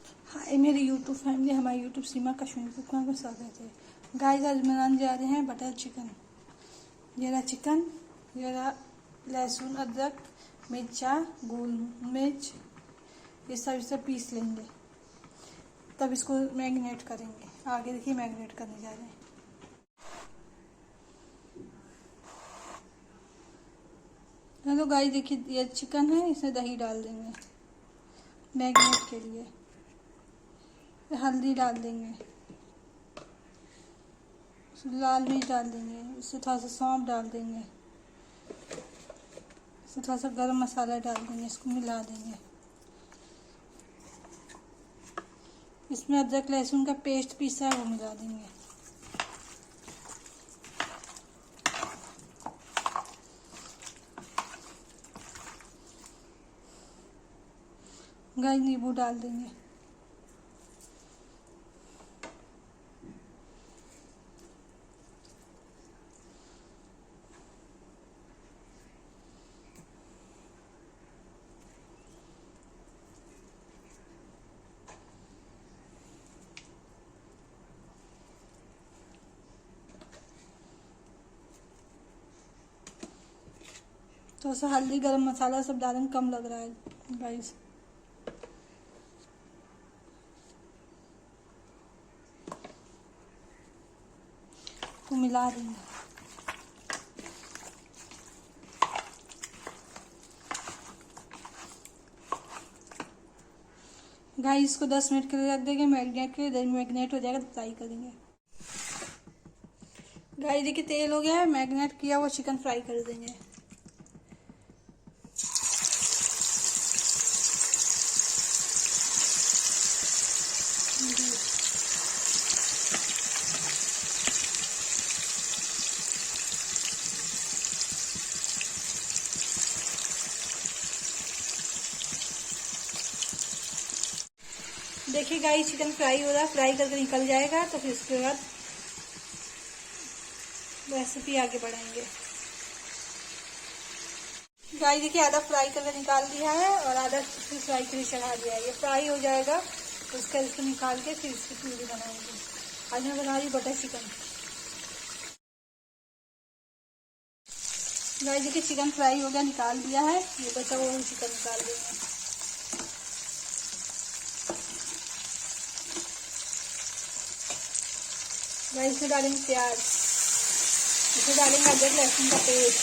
हाय मेरी YouTube family, हमारे YouTube सीमा Kashmir cooking में स्वागत है। गाइस, आज बनाने जा रहे हैं बटर चिकन। ये रहा चिकन, ये रहा लहसुन, अदरक, मिर्चा, गोल मिर्च, ये सब पीस लेंगे। तब इसको मैरिनेट करेंगे। आगे देखिए मैरिनेट करने जा रहे हैं। हेलो गाइस, देखिए ये चिकन है, इसमें दही डाल देंगे मैरिनेट के लिए। हल्दी डाल देंगे, लाल मिर्च डाल देंगे, इससे थोड़ा सा सौंफ डाल देंगे, इससे थोड़ा सा गरम मसाला डाल देंगे, इसको मिला देंगे। इसमें अदरक लहसुन का पेस्ट पीसा है वो मिला देंगे। गाइस, नींबू डाल देंगे। थोड़ा सा हल्दी गरम मसाला सब डालेंगे, कम लग रहा है गाइस। तो मिला देंगे। गाइस, इसको 10 मिनट के लिए रख देंगे मैरिनेट के लिए। देन मैरिनेट हो जाएगा तो फ्राई करेंगे। गाइस देखिए तेल हो गया है, मैरिनेट किया हुआ चिकन फ्राई कर देंगे। देखिए गाइस, चिकन फ्राई हो रहा है, फ्राई करके निकल जाएगा तो फिर उसके बाद रेसिपी आगे बढ़ाएंगे। गाइस देखिए, आधा फ्राई करके निकाल दिया है और आधा फिर फ्राई के लिए चढ़ा दिया है। ये फ्राई हो जाएगा तो उसका इसको निकाल के फिर इसकी प्यूरी बनाएंगे। आज मैं बना रही बटर चिकन। गाइस देखिए, चिकन फ्राई हो गया, निकाल दिया है। ये बचा हुआ चिकन निकाल देंगे। गाइस इसमें डालेंगे प्याज, इसमें डालेंगे अदरक लहसुन का पेस्ट,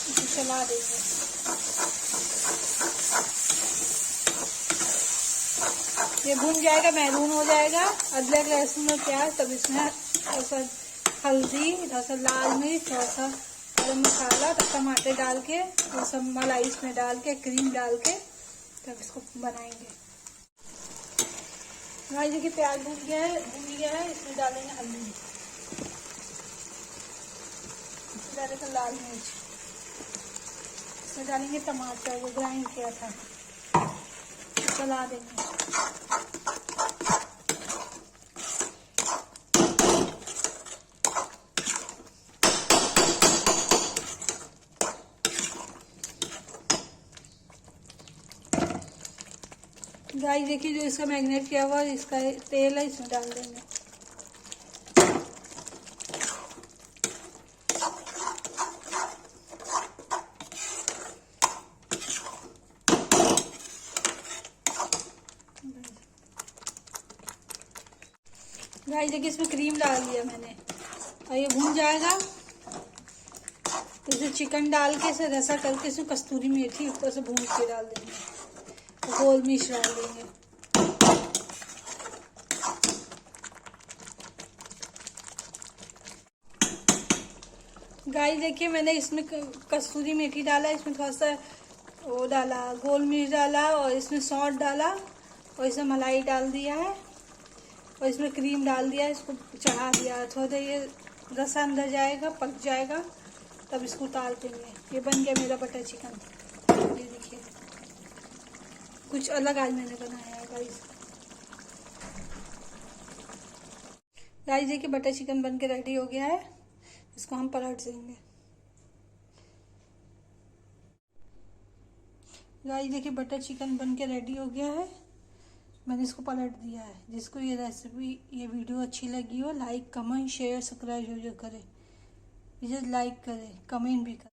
इसे चला देंगे। ये भून जाएगा, मैरून हो जाएगा अदरक लहसुन और प्याज। तब इसमें थोड़ा सा हल्दी, थोड़ा सा लाल मिर्च, थोड़ा सा गरम मसाला, तब टमाटर डाल के, थोड़ा सा मलाई इसमें डाल के, क्रीम डाल के तब इसको बनाएंगे। गाइस देखिए, प्याज भून गया है, इसमें डालेंगे हल्दी, इसमें डालेंगे लाल मिर्च, इसमें डालेंगे टमाटर जो ग्राइंड किया था, चला देंगे। गाइस देखिए, जो इसका मैरिनेट किया हुआ इसका तेल है, इसमें डाल देंगे। गाइस देखिए, इसमें क्रीम डाल दिया मैंने और ये भून जाएगा तो इसे चिकन डाल के इसे रसा करके इसमें कस्तूरी मेथी ऊपर से भून के डाल देंगे, गोल मिर्च डाल देंगे। गाइस देखिए, मैंने इसमें कस्तूरी मेथी डाला, इसमें थोड़ा सा वो डाला, गोल मिर्च डाला और इसमें सौंठ डाला और इसमें मलाई डाल दिया है और इसमें क्रीम डाल दिया है। इसको चढ़ा दिया, थोड़ा देर ये रसा अंदर जाएगा, पक जाएगा, तब इसको उतार देंगे। ये बन गया मेरा बटर चिकन। ये देखिए, कुछ अलग आज मैंने बनाया है गाइस। गाइस देखिए, बटर चिकन बन के रेडी हो गया है। इसको हम पलट देंगे। गाइस देखिए बटर चिकन बन के रेडी हो गया है। मैंने इसको पलट दिया है। जिसको ये रेसिपी ये वीडियो अच्छी लगी हो लाइक कमेंट शेयर सब्सक्राइब जो करें, लाइक करें कमेंट भी करें।